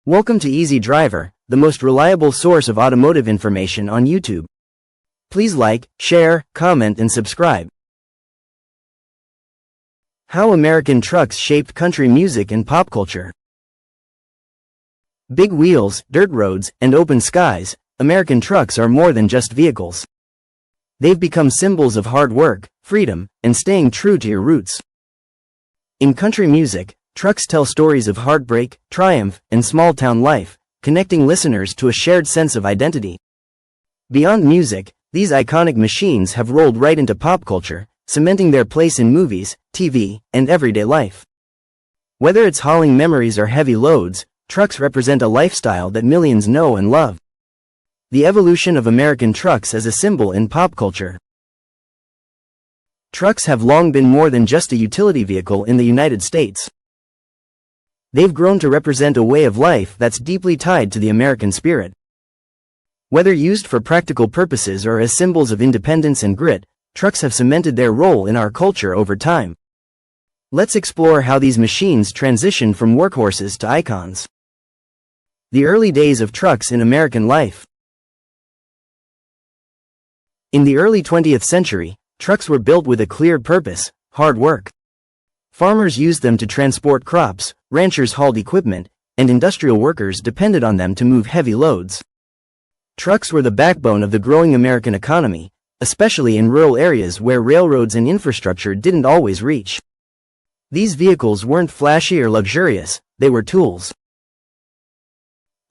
Welcome to Easy Driver, the most reliable source of automotive information on YouTube. Please like, share, comment and subscribe. How American trucks shaped country music and pop culture. Big wheels, dirt roads, and open skies, American trucks are more than just vehicles. They've become symbols of hard work, freedom, and staying true to your roots. In country music, trucks tell stories of heartbreak, triumph, and small-town life, connecting listeners to a shared sense of identity. Beyond music, these iconic machines have rolled right into pop culture, cementing their place in movies, TV, and everyday life. Whether it's hauling memories or heavy loads, trucks represent a lifestyle that millions know and love. The evolution of American trucks as a symbol in pop culture. Trucks have long been more than just a utility vehicle in the United States. They've grown to represent a way of life that's deeply tied to the American spirit. Whether used for practical purposes or as symbols of independence and grit, trucks have cemented their role in our culture over time. Let's explore how these machines transitioned from workhorses to icons. The early days of trucks in American life. In the early 20th century, trucks were built with a clear purpose: hard work. Farmers used them to transport crops, ranchers hauled equipment, and industrial workers depended on them to move heavy loads. Trucks were the backbone of the growing American economy, especially in rural areas where railroads and infrastructure didn't always reach. These vehicles weren't flashy or luxurious, they were tools.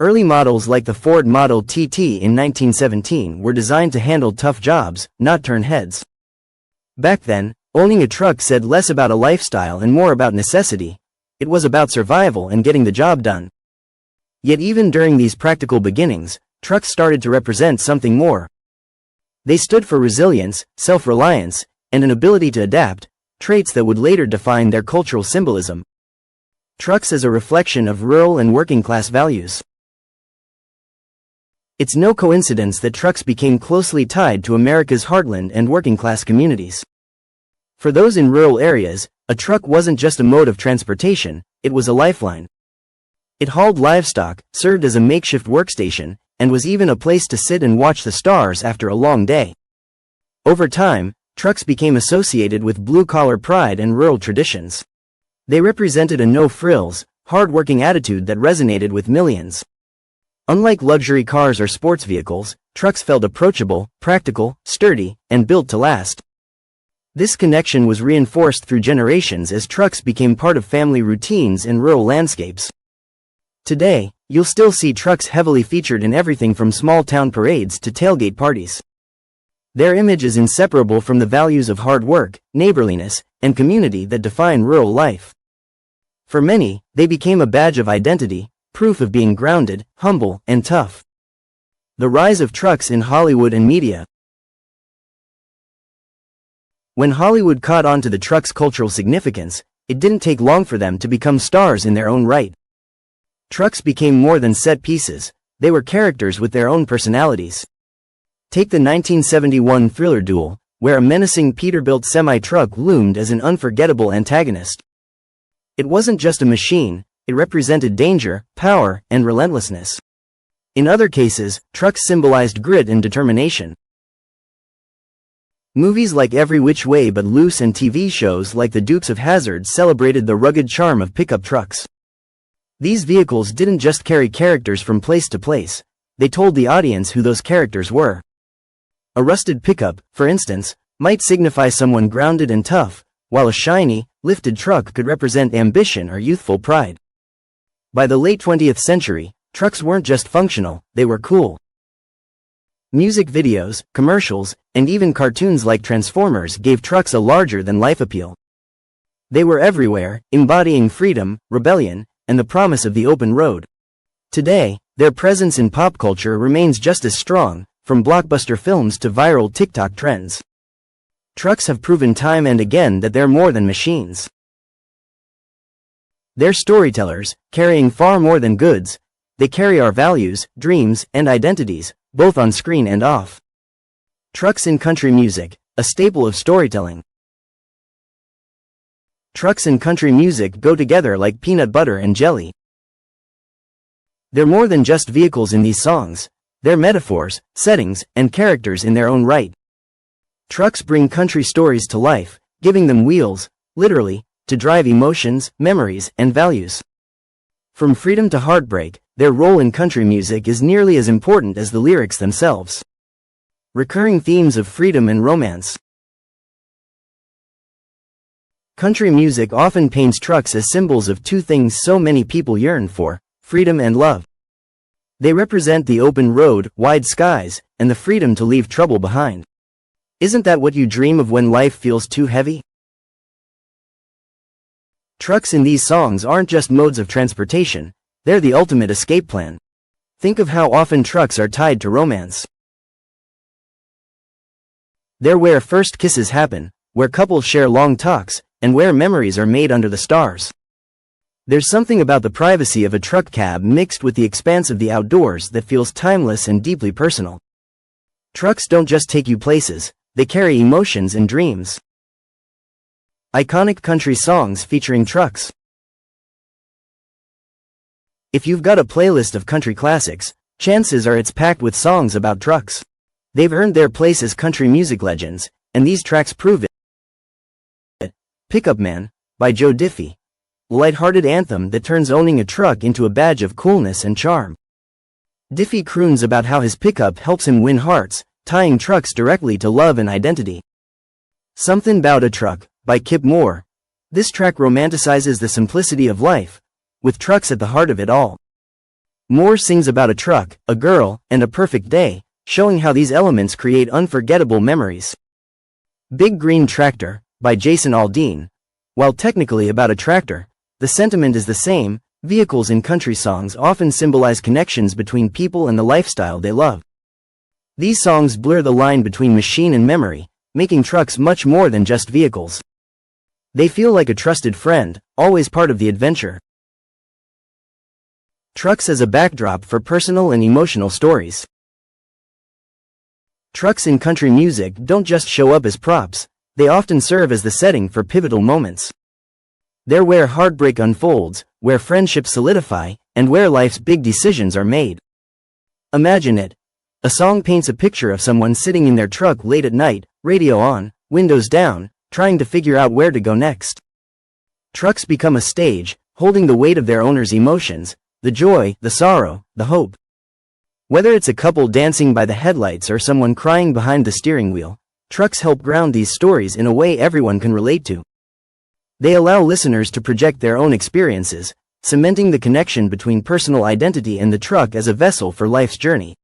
Early models like the Ford Model TT in 1917 were designed to handle tough jobs, not turn heads. Back then, owning a truck said less about a lifestyle and more about necessity. It was about survival and getting the job done. Yet even during these practical beginnings, trucks started to represent something more. They stood for resilience, self-reliance, and an ability to adapt, traits that would later define their cultural symbolism. Trucks as a reflection of rural and working-class values. It's no coincidence that trucks became closely tied to America's heartland and working-class communities. For those in rural areas, a truck wasn't just a mode of transportation, it was a lifeline. It hauled livestock, served as a makeshift workstation, and was even a place to sit and watch the stars after a long day. Over time, trucks became associated with blue-collar pride and rural traditions. They represented a no-frills, hard-working attitude that resonated with millions. Unlike luxury cars or sports vehicles, trucks felt approachable, practical, sturdy, and built to last. This connection was reinforced through generations as trucks became part of family routines and rural landscapes. Today, you'll still see trucks heavily featured in everything from small-town parades to tailgate parties. Their image is inseparable from the values of hard work, neighborliness, and community that define rural life. For many, they became a badge of identity, proof of being grounded, humble, and tough. The rise of trucks in Hollywood and media. When Hollywood caught on to the truck's cultural significance, it didn't take long for them to become stars in their own right. Trucks became more than set pieces, they were characters with their own personalities. Take the 1971 thriller Duel, where a menacing Peterbilt semi-truck loomed as an unforgettable antagonist. It wasn't just a machine, it represented danger, power, and relentlessness. In other cases, trucks symbolized grit and determination. Movies like Every Which Way But Loose and TV shows like The Dukes of Hazzard celebrated the rugged charm of pickup trucks. These vehicles didn't just carry characters from place to place, they told the audience who those characters were. A rusted pickup, for instance, might signify someone grounded and tough, while a shiny, lifted truck could represent ambition or youthful pride. By the late 20th century, trucks weren't just functional, they were cool. Music videos, commercials, and even cartoons like Transformers gave trucks a larger-than-life appeal. They were everywhere, embodying freedom, rebellion, and the promise of the open road. Today, their presence in pop culture remains just as strong, from blockbuster films to viral TikTok trends. Trucks have proven time and again that they're more than machines. They're storytellers, carrying far more than goods. They carry our values, dreams, and identities, both on screen and off. Trucks in country music, a staple of storytelling. Trucks and country music go together like peanut butter and jelly. They're more than just vehicles in these songs. They're metaphors, settings, and characters in their own right. Trucks bring country stories to life, giving them wheels, literally, to drive emotions, memories, and values. From freedom to heartbreak, their role in country music is nearly as important as the lyrics themselves. Recurring themes of freedom and romance. Country music often paints trucks as symbols of two things so many people yearn for: freedom and love. They represent the open road, wide skies, and the freedom to leave trouble behind. Isn't that what you dream of when life feels too heavy? Trucks in these songs aren't just modes of transportation, they're the ultimate escape plan. Think of how often trucks are tied to romance. They're where first kisses happen, where couples share long talks, and where memories are made under the stars. There's something about the privacy of a truck cab mixed with the expanse of the outdoors that feels timeless and deeply personal. Trucks don't just take you places, they carry emotions and dreams. Iconic country songs featuring trucks. If you've got a playlist of country classics, chances are it's packed with songs about trucks. They've earned their place as country music legends, and these tracks prove it. Pickup Man, by Joe Diffie. Light-hearted anthem that turns owning a truck into a badge of coolness and charm. Diffie croons about how his pickup helps him win hearts, tying trucks directly to love and identity. Somethin' 'Bout a Truck, by Kip Moore. This track romanticizes the simplicity of life, with trucks at the heart of it all. Moore sings about a truck, a girl, and a perfect day, showing how these elements create unforgettable memories. Big Green Tractor, by Jason Aldean. While technically about a tractor, the sentiment is the same. Vehicles in country songs often symbolize connections between people and the lifestyle they love. These songs blur the line between machine and memory, making trucks much more than just vehicles. They feel like a trusted friend, always part of the adventure. Trucks as a backdrop for personal and emotional stories. Trucks in country music don't just show up as props, they often serve as the setting for pivotal moments. They're where heartbreak unfolds, where friendships solidify, and where life's big decisions are made. Imagine it. A song paints a picture of someone sitting in their truck late at night, radio on, windows down, trying to figure out where to go next. Trucks become a stage, holding the weight of their owner's emotions, the joy, the sorrow, the hope. Whether it's a couple dancing by the headlights or someone crying behind the steering wheel, trucks help ground these stories in a way everyone can relate to. They allow listeners to project their own experiences, cementing the connection between personal identity and the truck as a vessel for life's journey.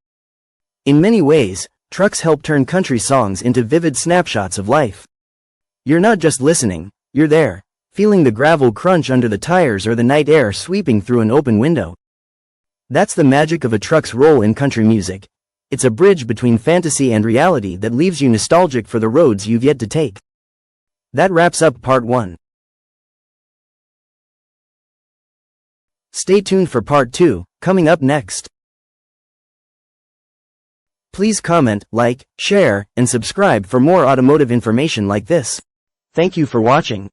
In many ways, trucks help turn country songs into vivid snapshots of life. You're not just listening, you're there, feeling the gravel crunch under the tires or the night air sweeping through an open window. That's the magic of a truck's role in country music. It's a bridge between fantasy and reality that leaves you nostalgic for the roads you've yet to take. That wraps up part 1. Stay tuned for part 2, coming up next. Please comment, like, share, and subscribe for more automotive information like this. Thank you for watching.